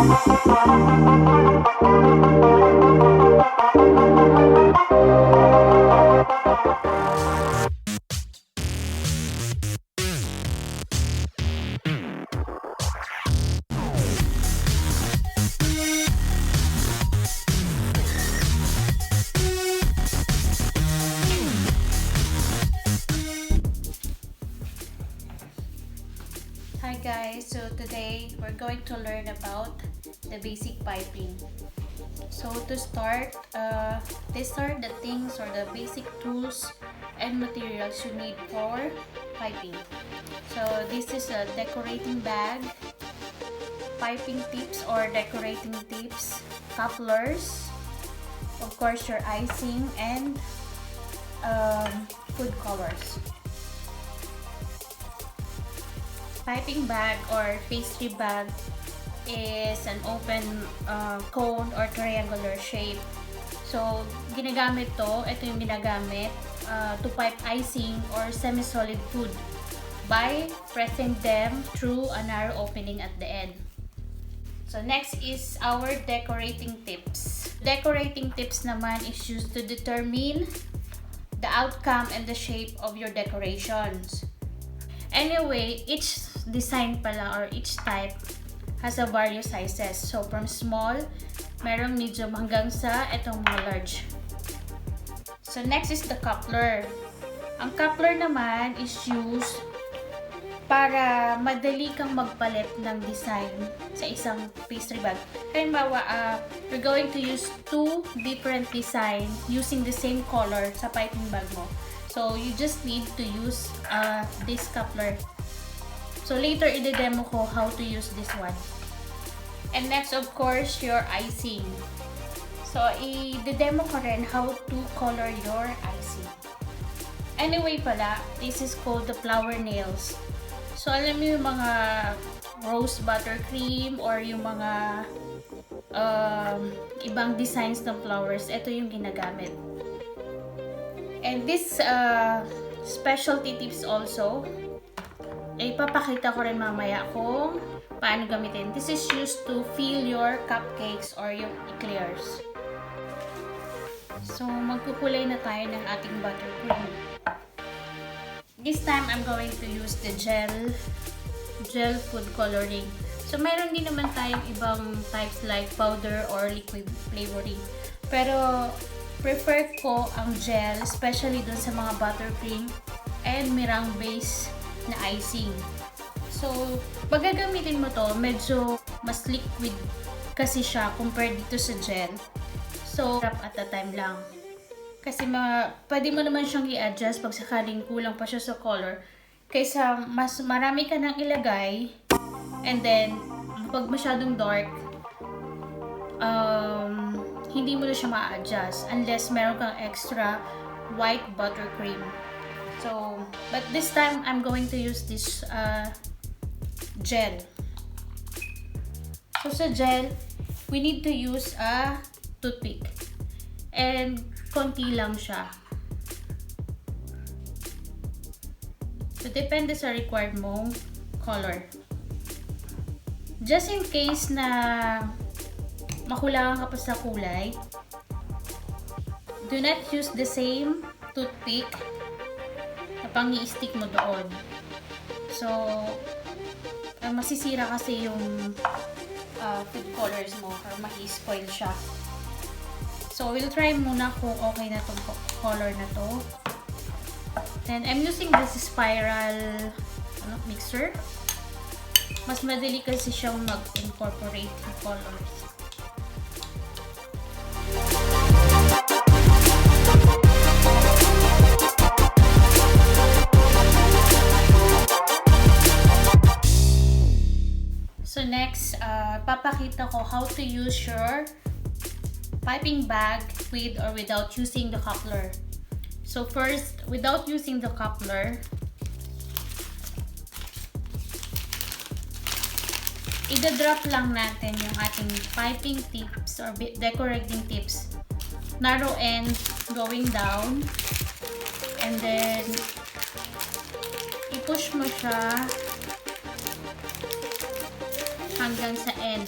Hi guys, so today we're going to learn about the basic piping. So to start, these are the things or the basic tools and materials you need for piping. So this is a decorating bag, piping tips or decorating tips, couplers, of course your icing, and food colors. Piping bag or pastry bag is an open cone or triangular shape. So, ginagamit to, ito yung ginagamit to pipe icing or semi-solid food by pressing them through a narrow opening at the end. So, next is our decorating tips. Decorating tips naman is used to determine the outcome and the shape of your decorations. Anyway, each design pala or each type has a various sizes. So, from small, merong medium hanggang sa itong mga large. So, next is the coupler. Ang coupler naman is used para madali kang magpalit ng design sa isang pastry bag. Halimbawa, you're going to use two different design using the same color sa piping bag mo. So, you just need to use this coupler. So, later, i-demo ko how to use this one. And next, of course, your icing. So, i-demo ko rin how to color your icing. Anyway pala, this is called the flower nails. So, alam mo yung mga rose buttercream or yung mga ibang designs ng flowers, ito yung ginagamit. And this specialty tips also, ipapakita ko rin mamaya kung paano gamitin. This is used to fill your cupcakes or your eclairs. So, magkukulay na tayo ng ating buttercream. This time, I'm going to use the gel food coloring. So, mayroon din naman tayong ibang types like powder or liquid flavoring. Pero, prefer ko ang gel, especially dun sa mga buttercream and meringue base na icing. So, pag gagamitin mo to, medyo mas liquid kasi siya compared dito sa gel. So, at a time lang. Kasi pwede mo naman siyang i-adjust pag sakaling kulang pa siya sa color. Kaysa mas marami ka nang ilagay, and then, pag masyadong dark, hindi mo na siya ma-adjust unless meron kang extra white buttercream. So, but this time, I'm going to use this gel. So, sa gel, we need to use a toothpick. And, konti lang siya. So, depende sa required mong color. Just in case na makulangan ka pa sa kulay, do not use the same toothpick na pang-i-stick mo doon. So, masisira kasi yung food colors mo or ma-spoil siya. So, we'll try muna kung okay na itong color na to. Then, I'm using this spiral mixer. Mas madali kasi siyang mag-incorporate yung colors. So next, papakita ko how to use your piping bag with or without using the coupler. So first, without using the coupler, i-drop lang natin yung ating piping tips or decorating tips. Narrow end going down, and then i-push mo siya hanggang sa end.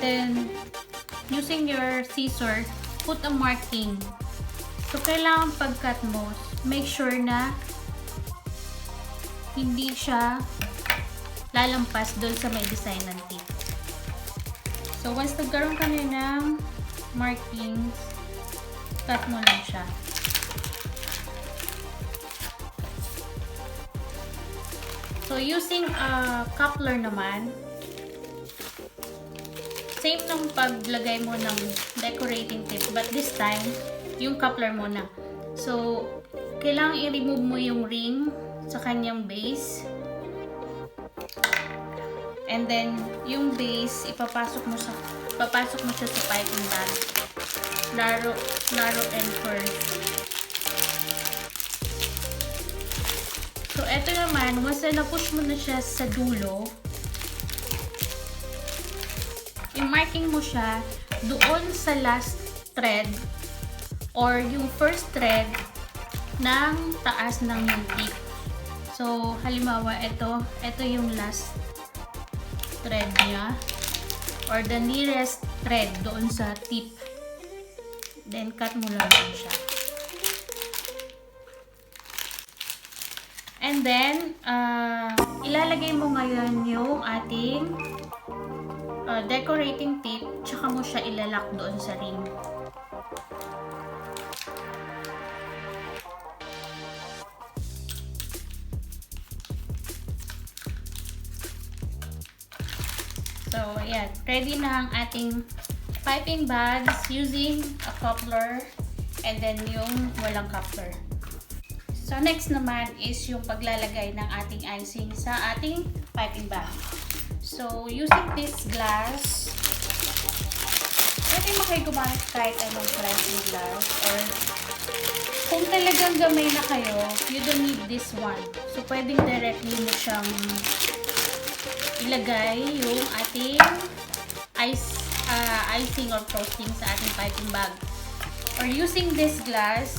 Then, using your scissor, put a marking. So, kailangan pag-cut mo, make sure na hindi siya lalampas doon sa may design ng tip. So, once nagkaroon ka na ng markings, cut mo lang siya. So, using a coupler naman, same ng paglagay mo ng decorating tip, but this time, yung coupler mo na. So, kailangan i-remove mo yung ring sa kanyang base. And then, yung base, papasok mo siya sa piping bag. Narrow and curve. So, eto naman, once na na-push mo na siya sa dulo, i-marking mo siya doon sa last thread or yung first thread ng taas ng yung tip. So, halimbawa, ito yung last thread niya or the nearest thread doon sa tip. Then, cut mo lang din siya. And then, ilalagay mo ngayon yung ating decorating tip, tsaka mo siya ilalak doon sa ring. So, ayan. Ready na ang ating piping bags using a coupler and then yung walang coupler. So, next naman is yung paglalagay ng ating icing sa ating piping bag. So, using this glass, pwede mo kayo gumamit kahit anong klaseng glass or kung talagang gamay na kayo, you don't need this one. So, pwedeng directly mo siyang ilagay yung ating icing or frosting sa ating piping bag. Or using this glass,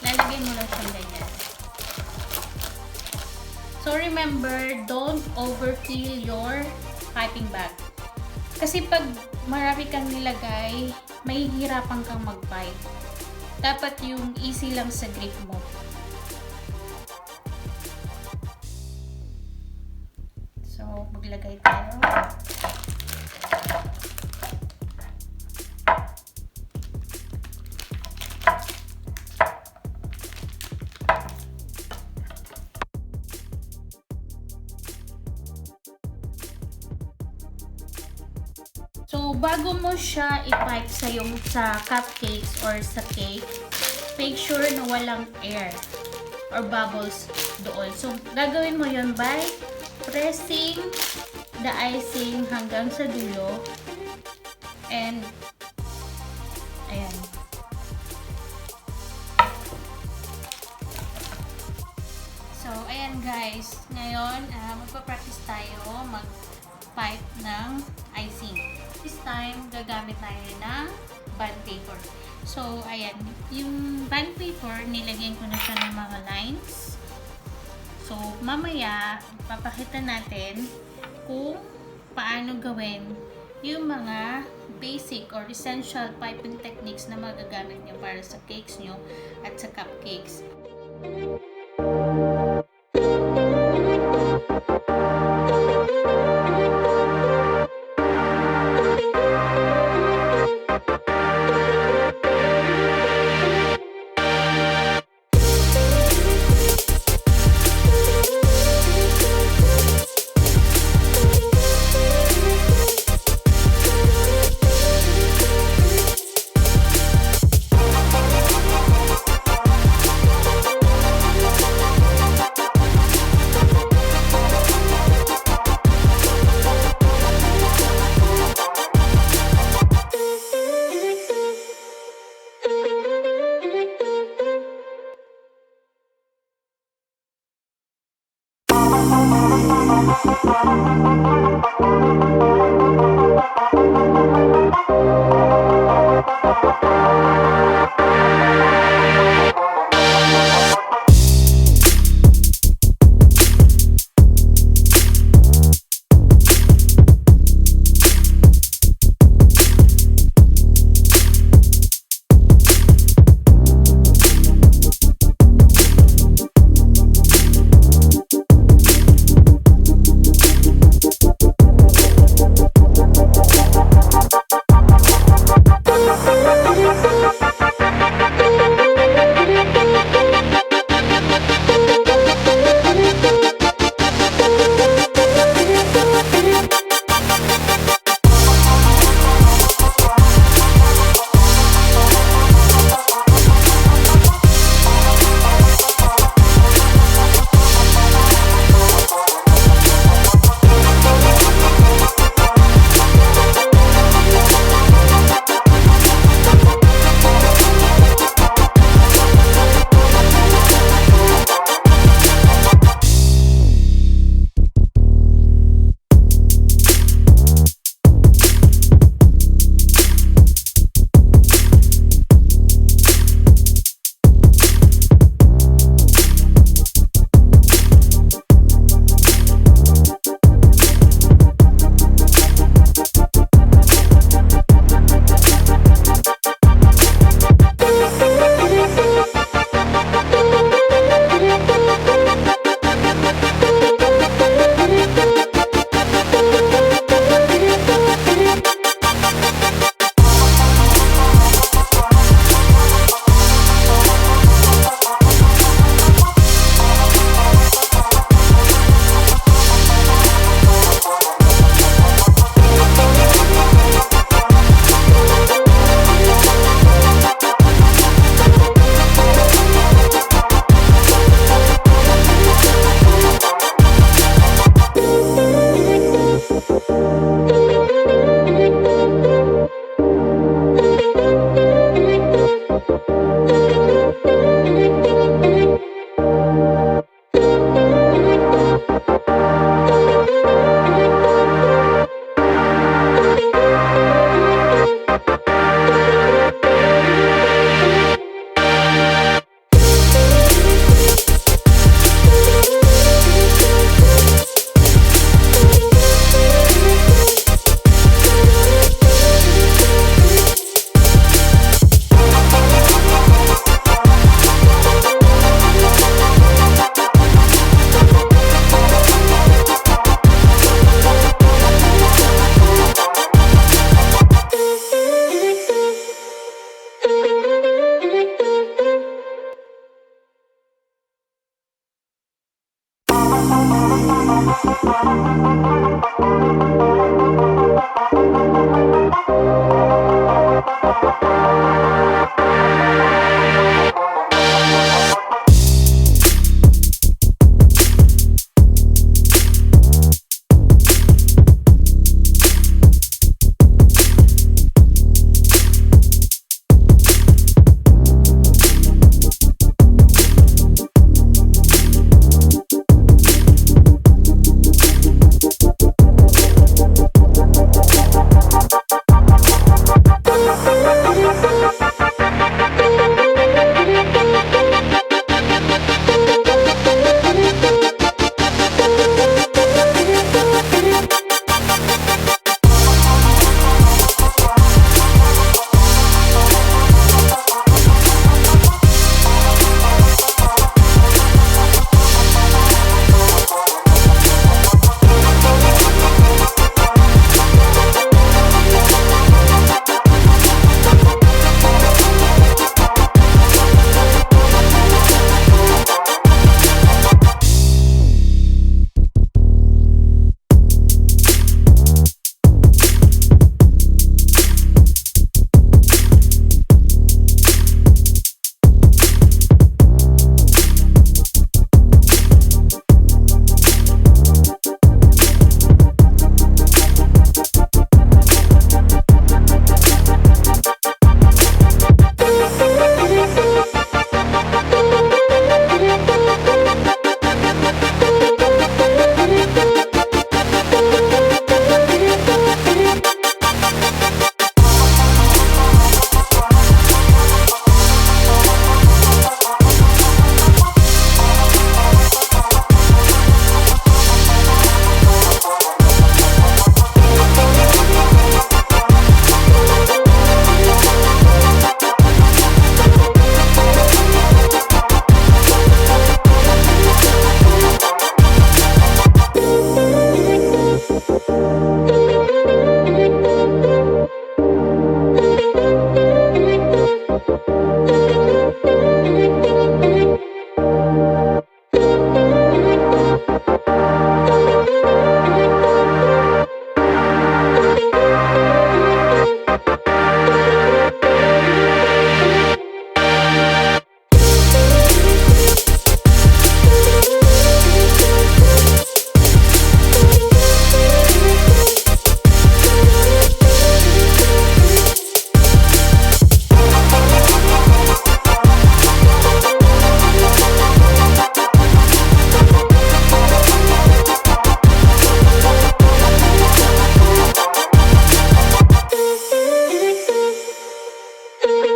lalagay mo lang siyang ganyan. So remember, don't overfill your piping bag. Kasi pag marami kang nilagay, mahihirapan kang mag-pipe. Dapat yung easy lang sa grip mo. So, maglagay tayo. So, bago mo siya i-pipe sa cupcakes or sa cake, make sure na walang air or bubbles doon. So, gagawin mo yun by pressing the icing hanggang sa dulo. And, ayan. So, ayan guys. Ngayon, magpa-practice tayo mag-pipe ng icing. This time, gagamit tayo ng bond paper. So, ayan. Yung bond paper, nilagyan ko na siya ng mga lines. So, mamaya, papakita natin kung paano gawin yung mga basic or essential piping techniques na magagamit nyo para sa cakes nyo at sa cupcakes.